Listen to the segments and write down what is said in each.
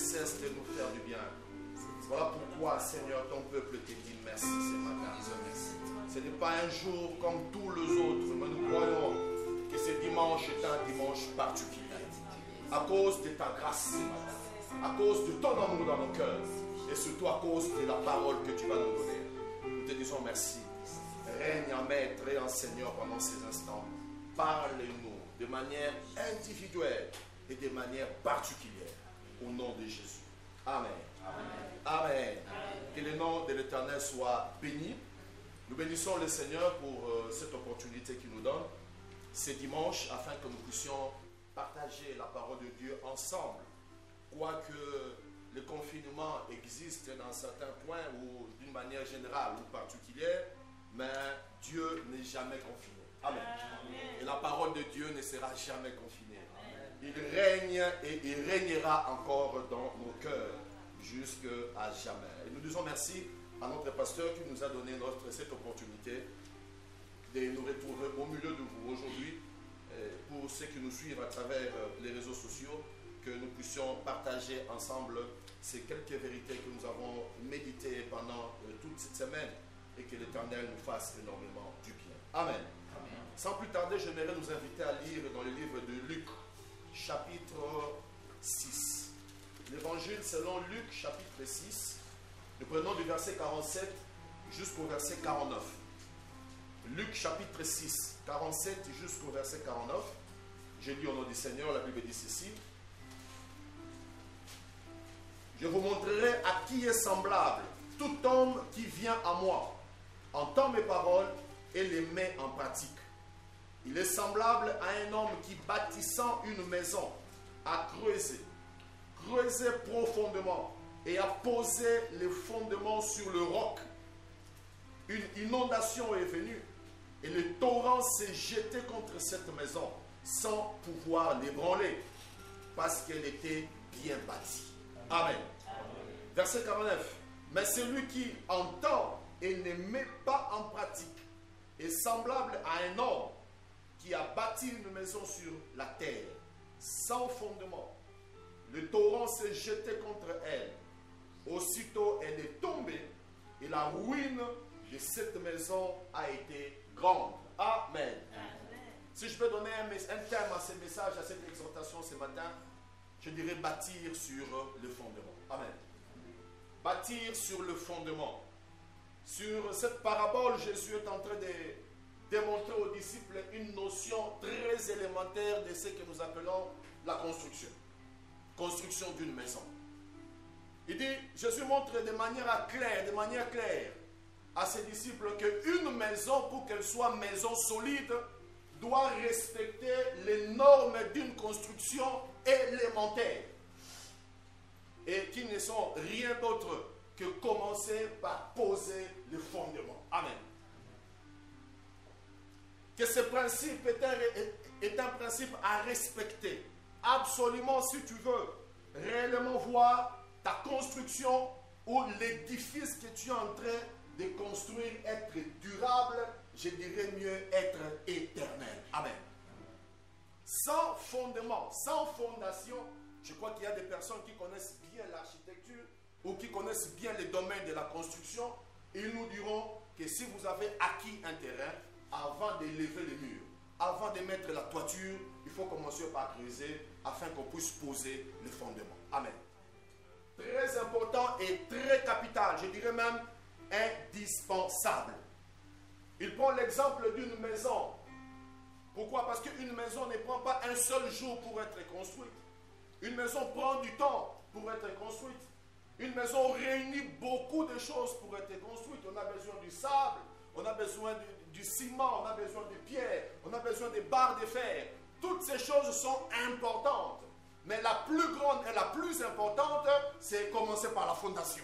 cesse de nous faire du bien. Voilà pourquoi, Seigneur, ton peuple te dit merci ce matin. Ce n'est pas un jour comme tous les autres, mais nous croyons que ce dimanche est un dimanche particulier. À cause de ta grâce ce matin, à cause de ton amour dans nos cœurs, et surtout à cause de la parole que tu vas nous donner. Nous te disons merci. Règne en maître et en Seigneur pendant ces instants. Parle-nous de manière individuelle et de manière particulière. Au nom de Jésus. Amen. Amen. Amen. Que le nom de l'Éternel soit béni. Nous bénissons le Seigneur pour cette opportunité qu'il nous donne ce dimanche afin que nous puissions partager la parole de Dieu ensemble. Quoique le confinement existe dans certains points ou d'une manière générale ou particulière, mais Dieu n'est jamais confiné. Amen. Et la parole de Dieu ne sera jamais confinée. Il règne et il régnera encore dans nos cœurs jusqu'à jamais. Et nous disons merci à notre pasteur qui nous a donné cette opportunité de nous retrouver au milieu de vous aujourd'hui pour ceux qui nous suivent à travers les réseaux sociaux, que nous puissions partager ensemble ces quelques vérités que nous avons méditées pendant toute cette semaine et que l'Éternel nous fasse énormément du bien. Amen. Amen. Sans plus tarder, j'aimerais nous inviter à lire dans le livre de Luc, chapitre 6. L'évangile selon Luc, chapitre 6. Nous prenons du verset 47 jusqu'au verset 49. Luc, chapitre 6, 47 jusqu'au verset 49. Je lis au nom du Seigneur, la Bible dit ceci. Je vous montrerai à qui est semblable tout homme qui vient à moi, entend mes paroles et les met en pratique. Il est semblable à un homme qui, bâtissant une maison, a creusé profondément et a posé les fondements sur le roc. Une inondation est venue et le torrent s'est jeté contre cette maison sans pouvoir l'ébranler parce qu'elle était bien bâtie. Amen. Verset 49. Mais celui qui entend et ne met pas en pratique est semblable à un homme qui a bâti une maison sur la terre, sans fondement. Le torrent s'est jeté contre elle. Aussitôt, elle est tombée et la ruine de cette maison a été grande. Amen. Amen. Si je peux donner un terme à ce message, à cette exhortation ce matin, je dirais bâtir sur le fondement. Amen. Bâtir sur le fondement. Sur cette parabole, Jésus est en train de démontrer aux disciples une notion très élémentaire de ce que nous appelons la construction. Construction d'une maison. Il dit, Jésus montre de manière claire à ses disciples qu'une maison, pour qu'elle soit maison solide, doit respecter les normes d'une construction élémentaire. Et qui ne sont rien d'autre que commencer par poser le fondement. Amen. Que ce principe est un principe à respecter. Absolument, si tu veux réellement voir ta construction ou l'édifice que tu es en train de construire être durable, je dirais mieux être éternel. Amen. Sans fondement, sans fondation, je crois qu'il y a des personnes qui connaissent bien l'architecture ou qui connaissent bien les domaines de la construction. Ils nous diront que si vous avez acquis un terrain, avant de lever les murs, avant de mettre la toiture, il faut commencer par creuser afin qu'on puisse poser le fondement. Amen. Très important et très capital, je dirais même indispensable. Il prend l'exemple d'une maison. Pourquoi? Parce qu'une maison ne prend pas un seul jour pour être construite. Une maison prend du temps pour être construite. Une maison réunit beaucoup de choses pour être construite. On a besoin du sable, on a besoin du ciment, on a besoin de pierres, on a besoin des barres de fer. Toutes ces choses sont importantes. Mais la plus grande et la plus importante, c'est commencer par la fondation.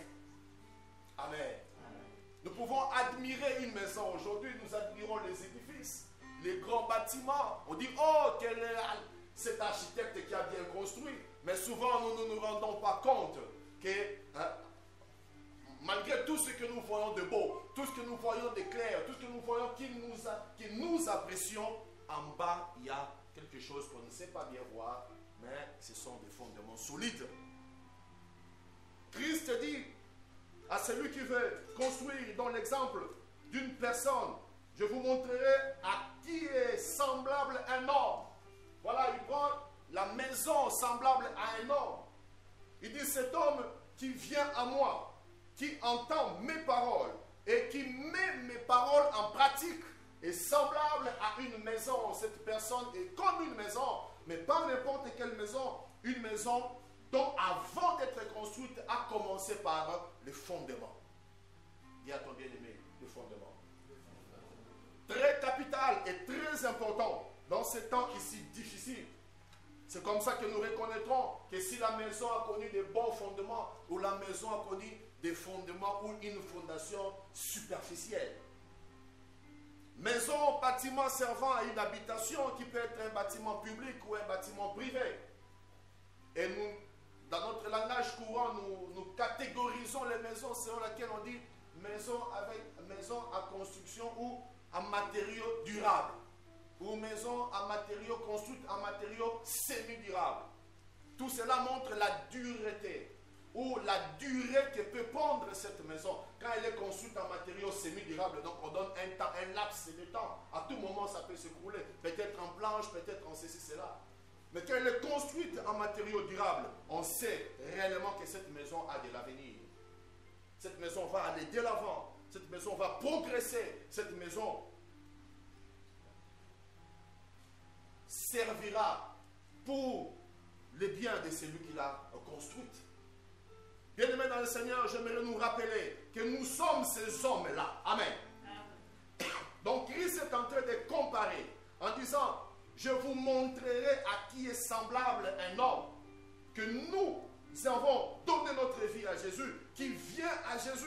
Amen. Nous pouvons admirer une maison. Aujourd'hui, nous admirons les édifices, les grands bâtiments. On dit, oh, quel est cet architecte qui a bien construit. Mais souvent, nous ne nous rendons pas compte que, malgré tout ce que nous voyons de beau, tout ce que nous voyons de clair, tout ce que nous voyons que nous apprécions, en bas, il y a quelque chose qu'on ne sait pas bien voir, mais ce sont des fondements solides. Christ dit à celui qui veut construire dans l'exemple d'une personne, je vous montrerai à qui est semblable un homme. Voilà, il prend la maison semblable à un homme. Il dit, cet homme qui vient à moi, qui entend mes paroles et qui met mes paroles en pratique, est semblable à une maison. Cette personne est comme une maison, mais pas n'importe quelle maison, une maison dont avant d'être construite a commencé par les fondements. Dis à ton bien-aimé, le fondement. Très capital et très important dans ces temps ici difficiles. C'est comme ça que nous reconnaîtrons que si la maison a connu des bons fondements ou la maison a connu des fondements ou une fondation superficielle. Maison, bâtiment servant à une habitation qui peut être un bâtiment public ou un bâtiment privé. Et nous, dans notre langage courant, nous catégorisons les maisons selon laquelle on dit maison à construction ou en matériaux durables. Ou maison en matériaux construites en matériaux semi-durables. Tout cela montre la dureté ou la durée que peut prendre cette maison. Quand elle est construite en matériaux semi-durables, donc on donne un temps, un laps de temps. À tout moment, ça peut s'écrouler. Peut-être en planche, peut-être en ceci, cela. Mais quand elle est construite en matériaux durables, on sait réellement que cette maison a de l'avenir. Cette maison va aller de l'avant. Cette maison va progresser. Cette maison servira pour le bien de celui qui l'a construite. Bien-aimés dans le Seigneur, j'aimerais nous rappeler que nous sommes ces hommes-là. Amen. Donc Christ est en train de comparer en disant, je vous montrerai à qui est semblable un homme, que nous avons donné notre vie à Jésus, qui vient à Jésus,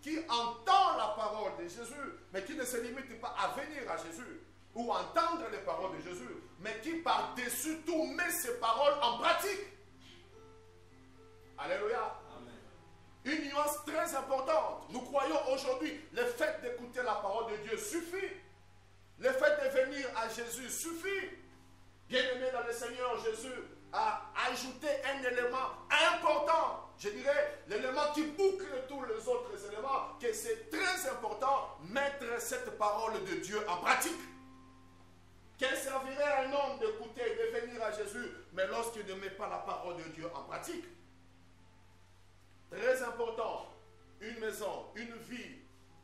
qui entend la parole de Jésus, mais qui ne se limite pas à venir à Jésus, ou entendre les paroles de Jésus, mais qui par-dessus tout met ses paroles en pratique. Alléluia. Amen. Une nuance très importante. Nous croyons aujourd'hui, le fait d'écouter la parole de Dieu suffit. Le fait de venir à Jésus suffit. Bien-aimé dans le Seigneur, Jésus a ajouté un élément important. Je dirais l'élément qui boucle tous les autres éléments, que c'est très important, mettre cette parole de Dieu en pratique. Quel servirait à un homme d'écouter et de venir à Jésus, mais lorsqu'il ne met pas la parole de Dieu en pratique? Très important, une maison, une vie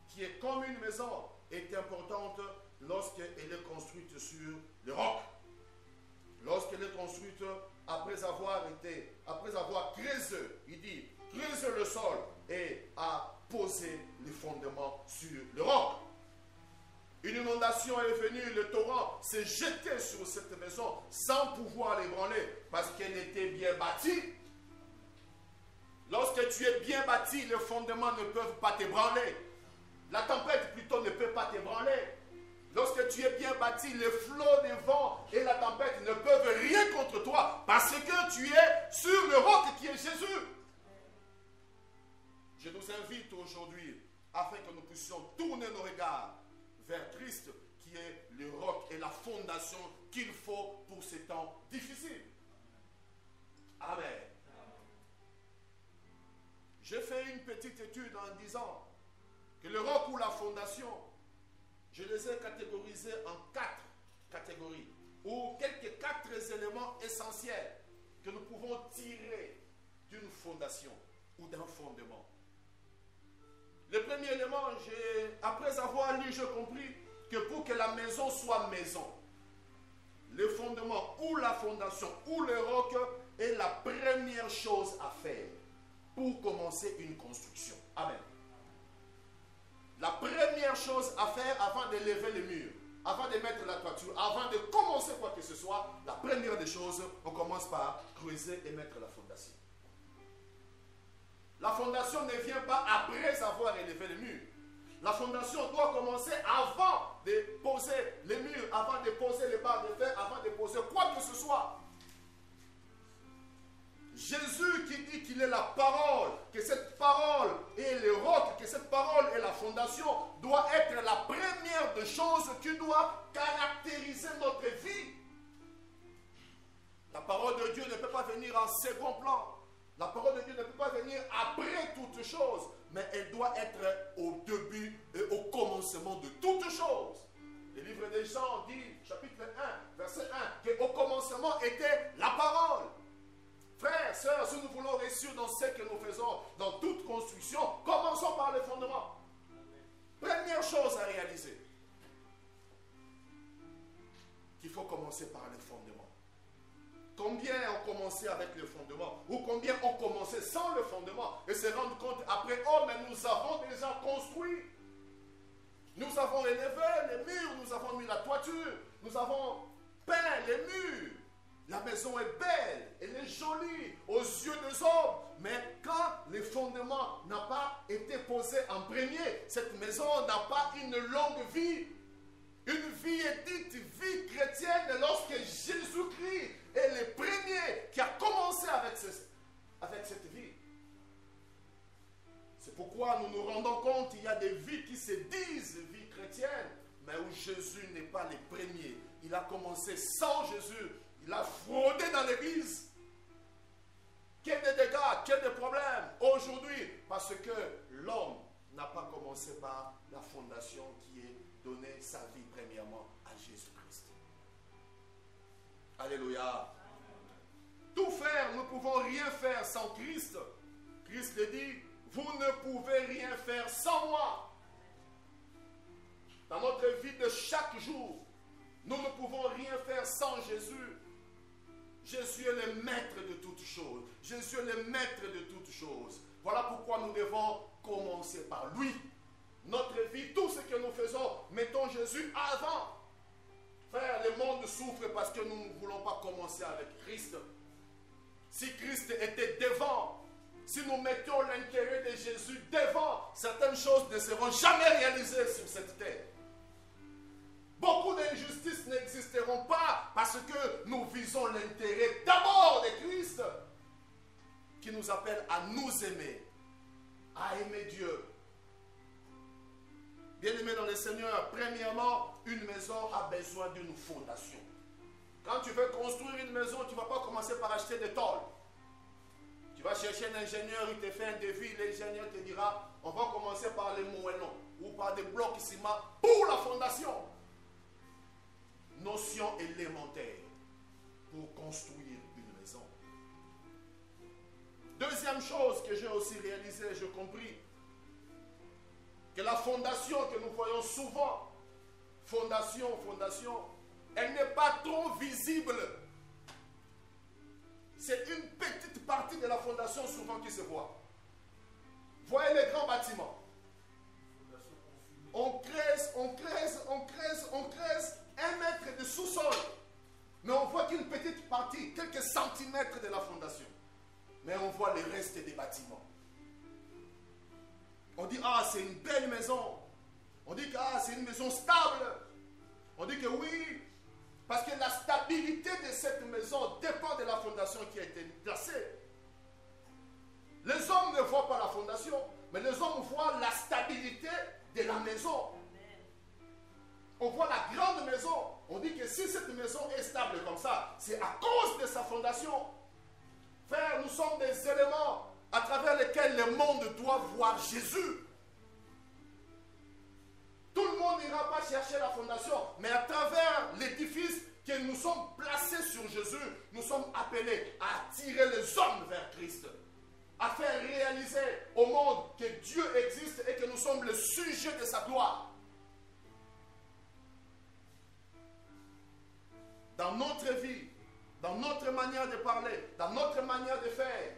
qui est comme une maison est importante lorsqu'elle est construite sur le roc. Lorsqu'elle est construite après avoir creusé, il dit, creusé le sol et a posé les fondements sur le roc. Une inondation est venue, le torrent s'est jeté sur cette maison sans pouvoir l'ébranler parce qu'elle était bien bâtie. Lorsque tu es bien bâti, les fondements ne peuvent pas t'ébranler. La tempête plutôt ne peut pas t'ébranler. Lorsque tu es bien bâti, les flots des vents et la tempête ne peuvent rien contre toi parce que tu es sur le roc qui est Jésus. Je nous invite aujourd'hui afin que nous puissions tourner nos regards vers Christ qui est le roc et la fondation qu'il faut pour ces temps difficiles. Amen. J'ai fait une petite étude en disant que le roc ou la fondation, je les ai catégorisés en 4 catégories, ou quelques 4 éléments essentiels que nous pouvons tirer d'une fondation ou d'un fondement. Le premier élément, après avoir lu, j'ai compris que pour que la maison soit maison, le fondement ou la fondation ou le roc est la première chose à faire pour commencer une construction. Amen. La première chose à faire avant de lever le mur, avant de mettre la toiture, avant de commencer quoi que ce soit, la première des choses, on commence par creuser et mettre la fondation. La fondation ne vient pas après avoir élevé le mur. La fondation doit commencer avant de poser les murs, avant de poser les barres de fer, avant de poser quoi que ce soit. Jésus qui dit qu'il est la parole, que cette parole est le roc, que cette parole est la fondation, doit être la première des choses qui doit caractériser notre vie. La parole de Dieu ne peut pas venir en second plan. La parole de Dieu ne peut pas venir après toutes choses, mais elle doit être au début et au commencement de toutes choses. Le livre des Jean dit, chapitre 1, verset 1, qu'au commencement était la parole. Frères, sœurs, si nous voulons réussir dans ce que nous faisons, dans toute construction, commençons par le fondement. Première chose à réaliser, qu'il faut commencer par le fondement. Combien ont commencé avec le fondement, ou combien ont commencé sans le fondement, et se rendent compte après, oh, mais nous avons déjà construit. Nous avons élevé les murs, nous avons mis la toiture, nous avons peint les murs. La maison est belle, elle est jolie aux yeux des hommes. Mais quand le fondement n'a pas été posé en premier, cette maison n'a pas une longue vie. Une vie est dite vie chrétienne lorsque Jésus-Christ est le premier qui a commencé avec cette vie. C'est pourquoi nous nous rendons compte qu'il y a des vies qui se disent vie chrétienne, mais où Jésus n'est pas le premier. Il a commencé sans Jésus. Il a fraudé dans l'église. Quel de dégâts, quel de problèmes aujourd'hui, parce que l'homme n'a pas commencé par la fondation qui est donner sa vie premièrement à Jésus-Christ. Alléluia. Tout faire, nous ne pouvons rien faire sans Christ. Christ le dit, vous ne pouvez rien faire sans moi. Dans notre vie de chaque jour, nous ne pouvons rien faire sans Jésus. Jésus est le maître de toutes choses. Jésus est le maître de toutes choses. Voilà pourquoi nous devons commencer par lui. Notre vie, tout ce que nous faisons, mettons Jésus avant. Frère, le monde souffre parce que nous ne voulons pas commencer avec Christ. Si Christ était devant, si nous mettions l'intérêt de Jésus devant, certaines choses ne seront jamais réalisées sur cette terre. Beaucoup d'injustices n'existeront pas parce que nous visons l'intérêt d'abord de Christ qui nous appelle à nous aimer, à aimer Dieu. Bien-aimés dans le Seigneur, premièrement, une maison a besoin d'une fondation. Quand tu veux construire une maison, tu ne vas pas commencer par acheter des tôles. Tu vas chercher un ingénieur, il te fait un devis, l'ingénieur te dira, on va commencer par les moellons ou par des blocs ciment pour la fondation. Notion élémentaire pour construire une maison. Deuxième chose que j'ai aussi réalisée, j'ai compris que la fondation que nous voyons souvent, fondation, elle n'est pas trop visible. C'est une petite partie de la fondation souvent qui se voit. Voyez les grands bâtiments. On creuse 1 mètre de sous-sol. Mais on voit qu'une petite partie, quelques centimètres de la fondation. Mais on voit le reste des bâtiments. On dit, ah, c'est une belle maison. On dit que ah, c'est une maison stable. On dit que oui, parce que la stabilité de cette maison dépend de la fondation qui a été placée. Les hommes ne voient pas la fondation, mais les hommes voient la stabilité de la maison. On voit la grande maison. On dit que si cette maison est stable comme ça, c'est à cause de sa fondation. Frère, nous sommes des éléments à travers lesquels le monde doit voir Jésus. Tout le monde n'ira pas chercher la fondation, mais à travers l'édifice que nous sommes placés sur Jésus, nous sommes appelés à attirer les hommes vers Christ, à faire réaliser au monde que Dieu existe et que nous sommes le sujet de sa gloire. Dans notre vie, dans notre manière de parler, dans notre manière de faire,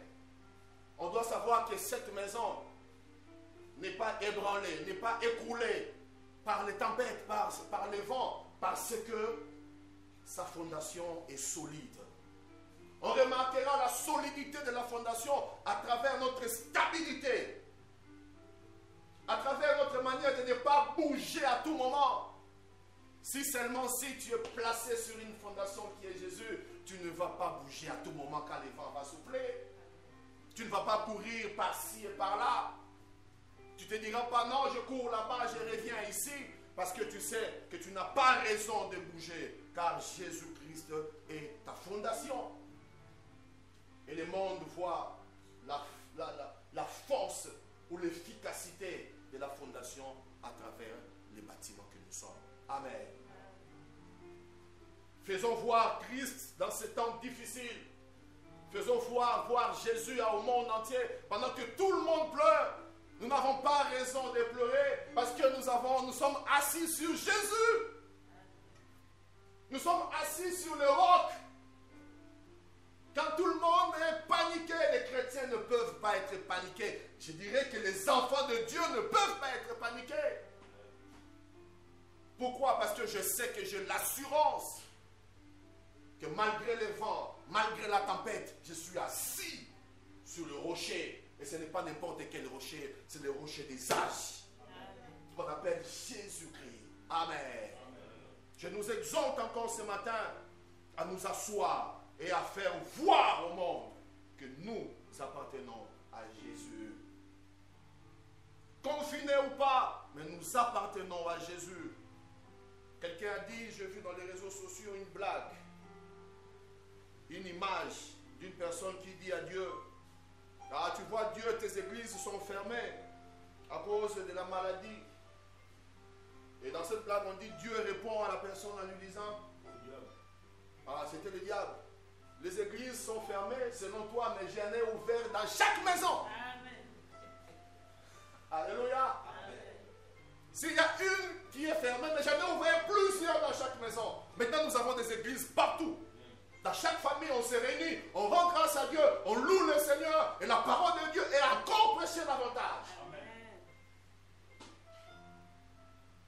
on doit savoir que cette maison n'est pas ébranlée, n'est pas écroulée par les tempêtes, par les vents, parce que sa fondation est solide. On remarquera la solidité de la fondation à travers notre stabilité, à travers notre manière de ne pas bouger à tout moment. Si seulement si tu es placé sur une fondation qui est Jésus, tu ne vas pas bouger à tout moment quand le vent va souffler. Tu ne vas pas courir par-ci et par-là. Tu ne te diras pas non, je cours là-bas, je reviens ici, parce que tu sais que tu n'as pas raison de bouger, car Jésus-Christ est ta fondation. Et le monde voit la force ou l'efficacité de la fondation à travers les bâtiments que nous sommes. Amen. Faisons voir Christ dans ces temps difficiles. Faisons voir Jésus au monde entier. Pendant que tout le monde pleure, nous n'avons pas raison de pleurer parce que nous sommes assis sur Jésus. Nous sommes assis sur le roc. Quand tout le monde est paniqué, les chrétiens ne peuvent pas être paniqués. Je dirais que les enfants de Dieu ne peuvent pas être paniqués. Pourquoi? Parce que je sais que j'ai l'assurance que malgré les vents, malgré la tempête, je suis assis sur le rocher. Et ce n'est pas n'importe quel rocher, c'est le rocher des âges. Qu'on appelle Jésus-Christ. Amen. Je nous exhorte encore ce matin à nous asseoir et à faire voir au monde que nous appartenons à Jésus. Confinés ou pas, mais nous appartenons à Jésus. Quelqu'un a dit, j'ai vu dans les réseaux sociaux une blague, une image d'une personne qui dit à Dieu, ah, tu vois Dieu, tes églises sont fermées à cause de la maladie. Et dans cette blague, on dit, Dieu répond à la personne en lui disant, ah, c'était le diable. Les églises sont fermées selon toi, mais j'en ai ouvert dans chaque maison. Amen. Alléluia. S'il y a une qui est fermée, mais j'en ai ouvert plusieurs dans chaque maison. Maintenant, nous avons des églises partout. Dans chaque famille, on se réunit, on rend grâce à Dieu, on loue le Seigneur, et la parole de Dieu est encore prêchée davantage.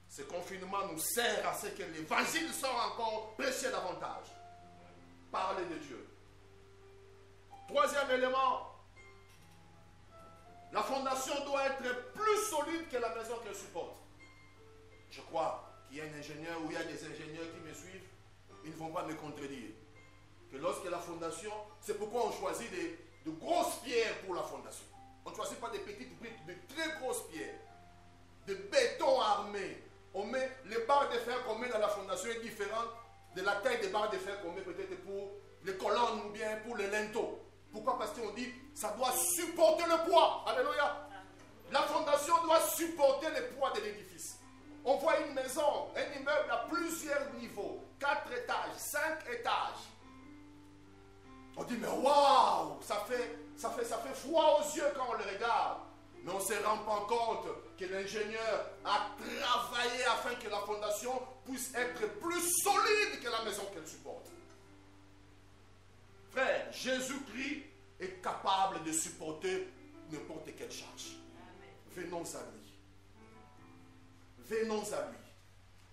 Ce confinement nous sert à ce que l'évangile soit encore prêché davantage. Parler de Dieu. Troisième élément, la fondation doit être plus solide que la maison qu'elle supporte. Je crois qu'il y a un ingénieur ou il y a des ingénieurs qui me suivent, ils ne vont pas me contredire. Que lorsque la fondation, c'est pourquoi on choisit de grosses pierres pour la fondation. On ne choisit pas des petites briques, de très grosses pierres, de béton armé. On met les barres de fer qu'on met dans la fondation est différente de la taille des barres de fer qu'on met peut-être pour les colonnes ou bien pour les linteaux. Pourquoi? Parce qu'on dit ça doit supporter le poids. Alléluia. La fondation doit supporter le poids de l'édifice. On voit une maison, un immeuble à plusieurs niveaux, 4 étages, 5 étages. On dit mais waouh, ça fait froid aux yeux quand on le regarde. Mais on ne se rend pas compte que l'ingénieur a travaillé afin que la fondation puisse être plus solide que la maison qu'elle supporte. Frère, Jésus-Christ est capable de supporter n'importe quelle charge. Venons à lui. Venons à lui.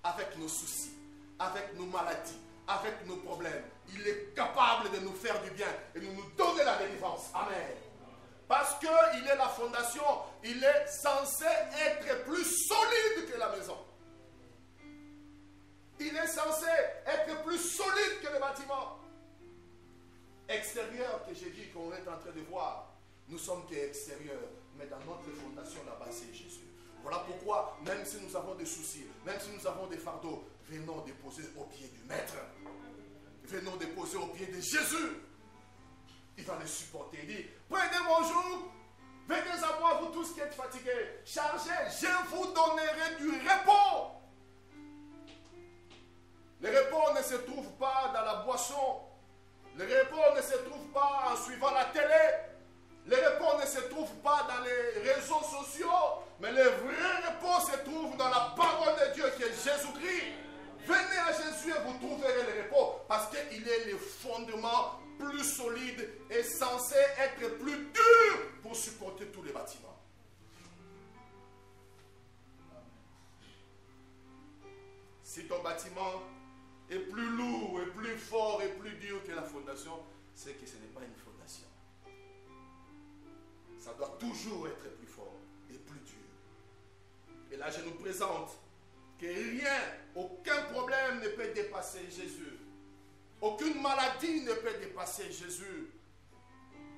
Avec nos soucis, avec nos maladies, avec nos problèmes. Il est capable de nous faire du bien et de nous donner la délivrance. Amen. Parce qu'il est la fondation, il est censé être plus solide que la maison. Il est censé être plus solide que le bâtiment. Extérieur que j'ai dit qu'on est en train de voir, nous sommes qu'extérieurs, mais dans notre fondation là-bas c'est Jésus. Voilà pourquoi, même si nous avons des soucis, même si nous avons des fardeaux, venons déposer au pied du Maître. Venons déposer au pied de Jésus. Il va les supporter. Il dit, prenez mon joug, venez à moi, vous tous qui êtes fatigués, chargés, je vous donnerai du repos. Le repos ne se trouve pas dans la boisson. Le repos ne se trouve pas en suivant la télé. Le repos ne se trouve pas dans les réseaux sociaux. Mais le vrai repos se trouve dans la parole de Dieu qui est Jésus-Christ. Venez à Jésus et vous trouverez le repos. Parce qu'il est le fondement plus solide et censé être plus dur pour supporter tous les bâtiments. Si ton bâtiment est plus lourd et plus fort et plus dur que la fondation, c'est que ce n'est pas une fondation. Ça doit toujours être plus fort et plus dur. Et là, je nous présente que rien, aucun problème ne peut dépasser Jésus. Aucune maladie ne peut dépasser Jésus.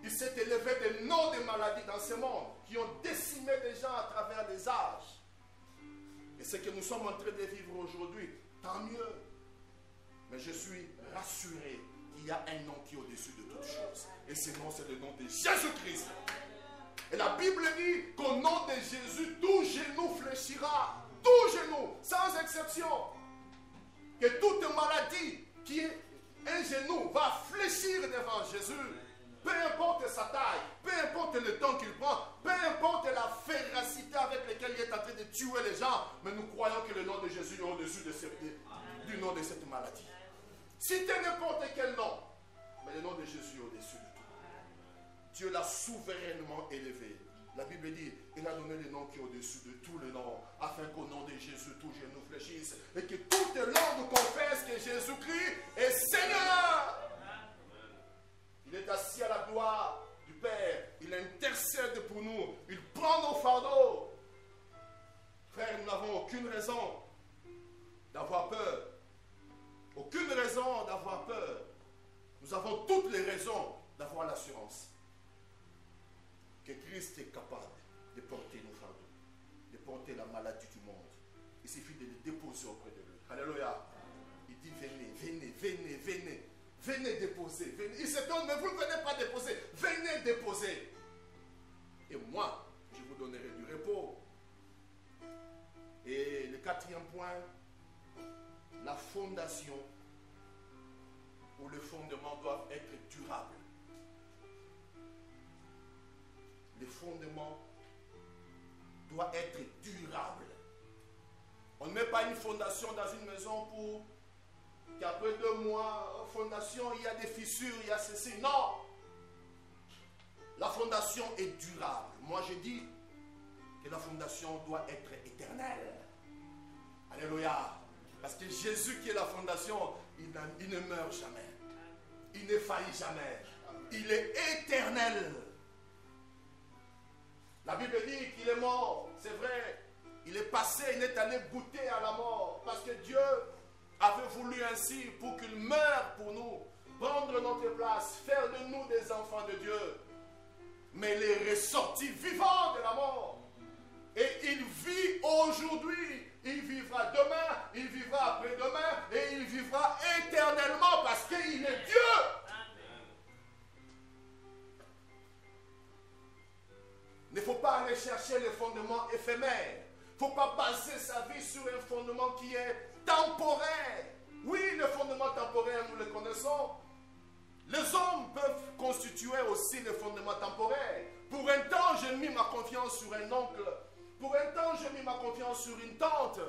Il s'est élevé de noms de maladies dans ce monde qui ont décimé des gens à travers les âges. Et ce que nous sommes en train de vivre aujourd'hui, tant mieux. Mais je suis rassuré qu'il y a un nom qui est au-dessus de toutes choses. Et ce nom, c'est le nom de Jésus-Christ. Et la Bible dit qu'au nom de Jésus, tout genou fléchira. Tout genou, sans exception. Que toute maladie qui est un genou va fléchir devant Jésus. Peu importe sa taille, peu importe le temps qu'il prend, peu importe la férocité avec laquelle il est en train de tuer les gens, mais nous croyons que le nom de Jésus est au-dessus du nom de cette maladie. Citez n'importe quel nom, mais le nom de Jésus est au-dessus de tout. Dieu l'a souverainement élevé. La Bible dit, il a donné le nom qui est au-dessus de tous les noms, afin qu'au nom de Jésus, tout genou fléchisse, et que toute langue confesse que Jésus-Christ est Seigneur. Il est assis à la gloire du Père. Il intercède pour nous. Il prend nos fardeaux. Frère, nous n'avons aucune raison d'avoir peur. Aucune raison d'avoir peur. Nous avons toutes les raisons d'avoir l'assurance que Christ est capable de porter nos fardeaux, de porter la maladie du monde. Il suffit de les déposer auprès de lui. Alléluia. Il dit, venez, venez, venez, venez. Venez déposer. Venez. Il se donne, mais vous ne venez pas déposer. Venez déposer. Et moi, je vous donnerai du repos. Et le quatrième point, la fondation ou le fondement doivent être durables. Le fondement doit être durable. On ne met pas une fondation dans une maison pour qu'après 2 mois, fondation, il y a des fissures, il y a ceci. Non! La fondation est durable. Moi, je dis que la fondation doit être éternelle. Alléluia. Parce que Jésus qui est la fondation, il ne meurt jamais. Il ne faillit jamais. Il est éternel. La Bible dit qu'il est mort. C'est vrai. Il est passé, il est allé goûter à la mort. Parce que Dieu avait voulu ainsi pour qu'il meure pour nous, prendre notre place, faire de nous des enfants de Dieu. Mais il est ressorti vivant de la mort. Et il vit aujourd'hui, il vivra demain, il vivra après-demain, et il vivra éternellement parce qu'il est Dieu. Il ne faut pas aller chercher les fondements éphémères. Il ne faut pas baser sa vie sur un fondement qui est temporaire. Oui, le fondement temporaire, nous le connaissons. Les hommes peuvent constituer aussi le fondement temporaire. Pour un temps, j'ai mis ma confiance sur un oncle. Pour un temps, j'ai mis ma confiance sur une tante.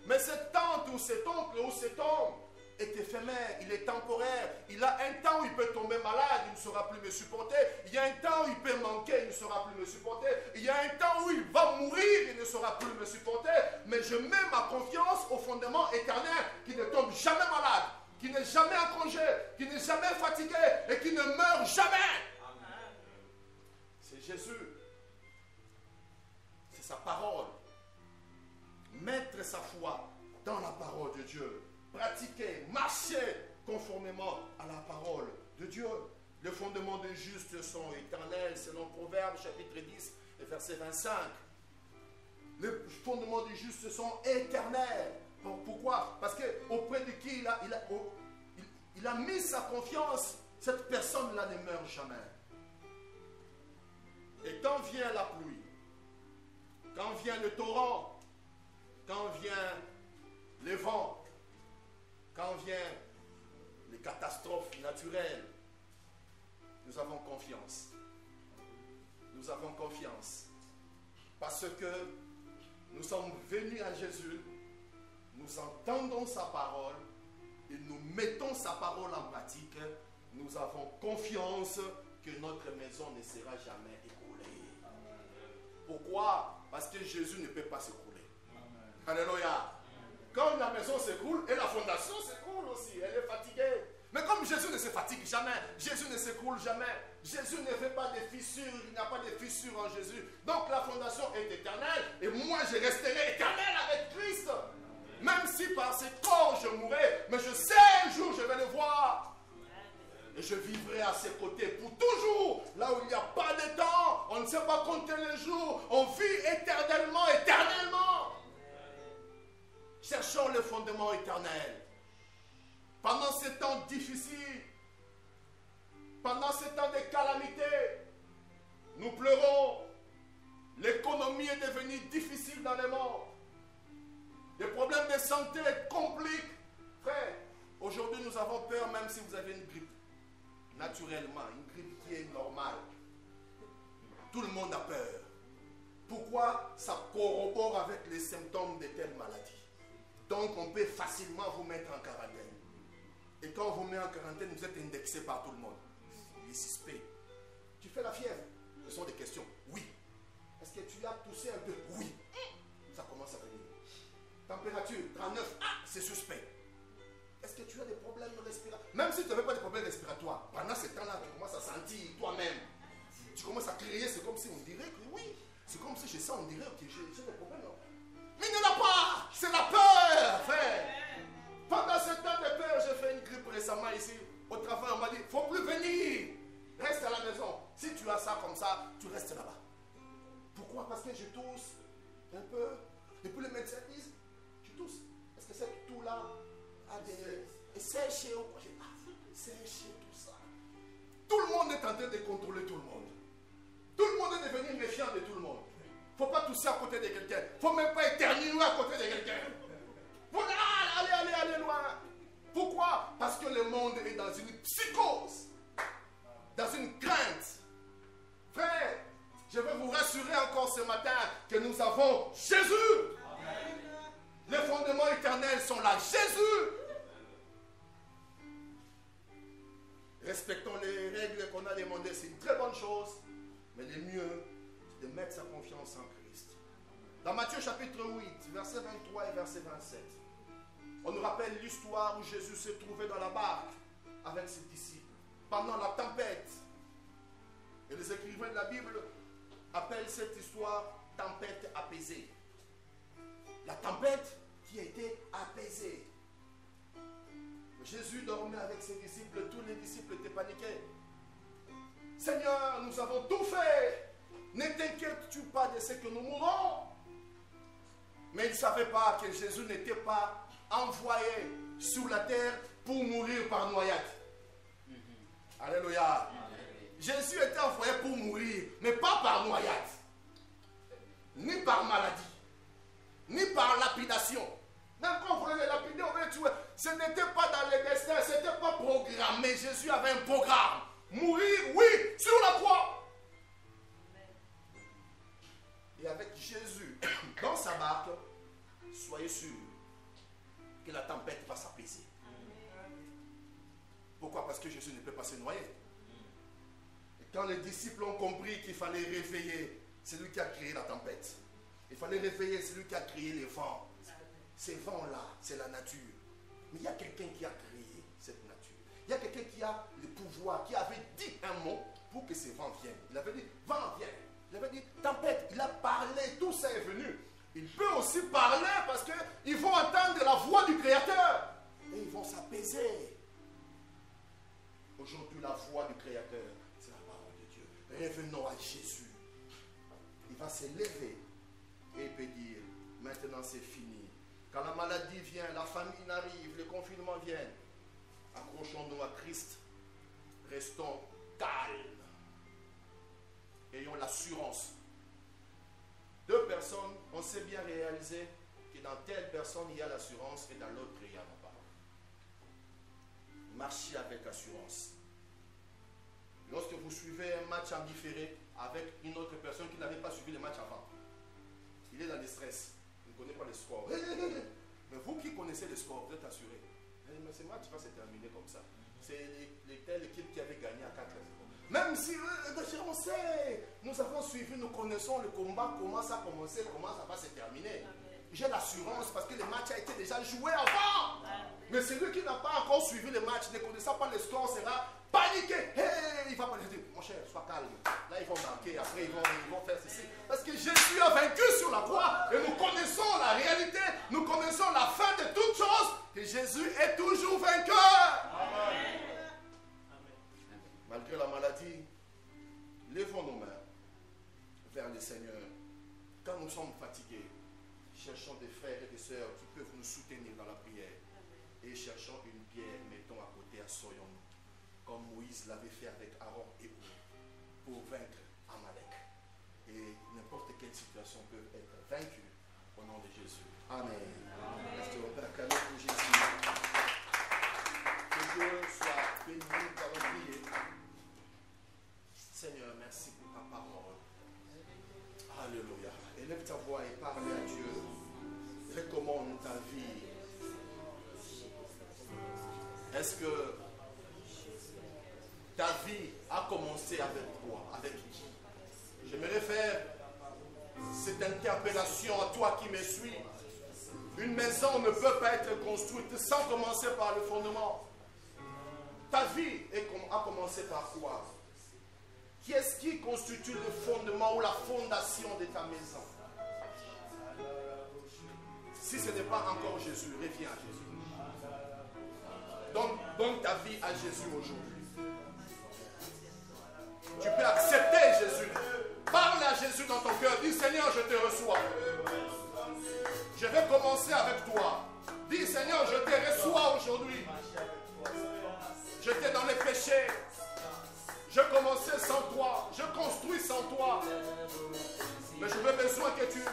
Mais cette tante ou cet oncle ou cet homme est éphémère, il est temporaire. Il a un temps où il peut tomber malade, il ne saura plus me supporter. Il y a un temps où il peut manquer, il ne saura plus me supporter. Il y a un temps où il va mourir, il ne saura plus me supporter. Mais je mets ma confiance au fondement éternel qui ne tombe jamais malade, qui n'est jamais en congé, qui n'est jamais fatigué et qui ne meurt jamais. C'est Jésus. C'est sa parole. Mettre sa foi dans la parole de Dieu. Pratiquer, marcher conformément à la parole de Dieu. Les fondements des justes sont éternels, selon Proverbes chapitre 10 et verset 25. Les fondements des justes sont éternels. Pourquoi? Parce qu'auprès de qui il a mis sa confiance, cette personne-là ne meurt jamais. Et quand vient la pluie, quand vient le torrent, quand vient les vents, quand viennent les catastrophes naturelles, nous avons confiance. Nous avons confiance. Parce que nous sommes venus à Jésus, nous entendons sa parole et nous mettons sa parole en pratique. Nous avons confiance que notre maison ne sera jamais écroulée. Pourquoi? Parce que Jésus ne peut pas s'écrouler. Alléluia. Quand la maison s'écroule, et la fondation s'écroule aussi, elle est fatiguée. Mais comme Jésus ne se fatigue jamais, Jésus ne s'écroule jamais, Jésus ne fait pas de fissures, il n'y a pas de fissures en Jésus. Donc la fondation est éternelle, et moi je resterai éternel avec Christ. Même si par ce corps je mourrai, mais je sais un jour je vais le voir. Et je vivrai à ses côtés pour toujours. Là où il n'y a pas de temps, on ne sait pas compter les jours, on vit éternellement, éternellement. Cherchons le fondement éternel. Pendant ces temps difficiles, pendant ces temps de calamité, nous pleurons, L'économie est devenue difficile dans le monde. Les problèmes de santé compliquent. Frère, aujourd'hui nous avons peur même si vous avez une grippe. Naturellement, une grippe qui est normale. Tout le monde a peur. Pourquoi? Ça corrobore avec les symptômes de telles maladies. Donc on peut facilement vous mettre en quarantaine. Et quand on vous met en quarantaine, vous êtes indexé par tout le monde. Il est suspect. Tu fais la fièvre? Ce sont des questions. Oui. Est-ce que tu as toussé un peu? Oui. Ça commence à venir. Température 39. Ah, c'est suspect. Est-ce que tu as des problèmes respiratoires? Même si tu n'avais pas de problèmes respiratoires, pendant ce temps-là, tu commences à sentir toi-même. Tu commences à crier, c'est comme si on dirait que oui. C'est comme si je sens, on dirait que j'ai des problèmes. Non? Mais il n'y en a pas. C'est la peur, frère. Pendant ce temps de peur, j'ai fait une grippe récemment ici. Au travail, on m'a dit, il ne faut plus venir. Reste à la maison. Si tu as ça comme ça, tu restes là-bas. Pourquoi? Parce que je tousse un peu. Et puis les médecins disent, tu tousses. Est-ce que cette toux-là a des séché ou quoi? Séché tout ça. Tout le monde est en train de contrôler tout le monde. Tout le monde est devenu méfiant de tout le monde. Il ne faut pas tousser à côté de quelqu'un. Il ne faut même pas éternuer à côté de quelqu'un. Allez loin. Pourquoi? Parce que le monde est dans une psychose. Dans une crainte. Frère, je veux vous rassurer encore ce matin que nous avons Jésus. Amen. Les fondements éternels sont là. Jésus. Respectons les règles qu'on a demandées. C'est une très bonne chose. Mais le mieux, c'est de mettre sa confiance en Christ. Dans Matthieu chapitre 8, verset 23 et verset 27, on nous rappelle l'histoire où Jésus s'est trouvé dans la barque avec ses disciples pendant la tempête. Et les écrivains de la Bible appellent cette histoire tempête apaisée. La tempête qui a été apaisée. Jésus dormait avec ses disciples, tous les disciples étaient paniqués. Seigneur, nous avons tout fait. Ne t'inquiètes-tu pas de ce que nous mourrons? Mais ils ne savaient pas que Jésus n'était pas envoyé sur la terre pour mourir par noyade. Alléluia. Jésus était envoyé pour mourir, mais pas par noyade, ni par maladie, ni par lapidation. Même quand on voulait les lapider, on voulait tuer. Ce n'était pas dans les destins, ce n'était pas programmé. Jésus avait un programme. Mourir, oui, sur la croix. Et avec Jésus dans sa barque, soyez sûrs que la tempête va s'apaiser. Pourquoi? Parce que Jésus ne peut pas se noyer. Et quand les disciples ont compris qu'il fallait réveiller celui qui a créé la tempête, il fallait réveiller celui qui a créé les vents. Ces vents-là, c'est la nature. Mais il y a quelqu'un qui a créé cette nature. Il y a quelqu'un qui a le pouvoir, qui avait dit un mot pour que ces vents viennent. Il avait dit, vent viens. Il avait dit, tempête. Il a parlé, tout ça est venu. Il peut aussi parler parce qu'ils vont entendre la voix du Créateur. Et ils vont s'apaiser. Aujourd'hui, la voix du Créateur, c'est la parole de Dieu. Revenons à Jésus. Il va se lever et il peut dire, maintenant c'est fini. Quand la maladie vient, la famine arrive, le confinement vient, accrochons-nous à Christ. Restons calmes. Ayons l'assurance. Deux personnes, on sait bien réaliser que dans telle personne il y a l'assurance et dans l'autre il n'y en a pas. Marchez avec assurance. Lorsque vous suivez un match en différé avec une autre personne qui n'avait pas suivi le match avant, il est dans le stress. Il ne connaît pas le score. Mais vous qui connaissez le score, vous êtes assuré. Mais ce match va se terminer comme ça. C'est telle équipe qui avait gagné à 4-0. Même si on sait, nous avons suivi, nous connaissons le combat, comment ça a commencé, comment ça va se terminer. J'ai l'assurance parce que le match a été déjà joué avant. Mais celui qui n'a pas encore suivi le match, ne connaissant pas le score, sera paniqué. Hey, il va pas dire, mon cher, sois calme. Là, ils vont marquer, après ils vont faire ceci. Parce que Jésus a vaincu sur la croix et nous connaissons la réalité, nous connaissons la fin de toutes choses, que Jésus est toujours vainqueur. Amen. Malgré la maladie, levons nos mains vers le Seigneur. Quand nous sommes fatigués, cherchons des frères et des sœurs qui peuvent nous soutenir dans la prière. Et cherchons une pierre, mettons à côté, assoyons-nous. Comme Moïse l'avait fait avec Aaron et Hur, pour vaincre Amalek. Et n'importe quelle situation peut être vaincue au nom de Jésus. Amen. Restez au Père cadeau pour Jésus. Que Dieu soit béni, nous allons prier. Seigneur, merci pour ta parole. Alléluia. Élève ta voix et parle à Dieu. Recommande ta vie. Est-ce que ta vie a commencé avec toi? Avec qui? J'aimerais faire cette interpellation à toi qui me suis. Une maison ne peut pas être construite sans commencer par le fondement. Ta vie a commencé par quoi? Qui est-ce qui constitue le fondement ou la fondation de ta maison? Si ce n'est pas encore Jésus, reviens à Jésus. Donne ta vie à Jésus aujourd'hui. Tu peux accepter Jésus. Parle à Jésus dans ton cœur. Dis Seigneur, je te reçois. Je vais commencer avec toi. Dis Seigneur, je te reçois aujourd'hui. J'étais dans les péchés. Je commençais sans toi. Je construis sans toi. Mais j'ai besoin que tu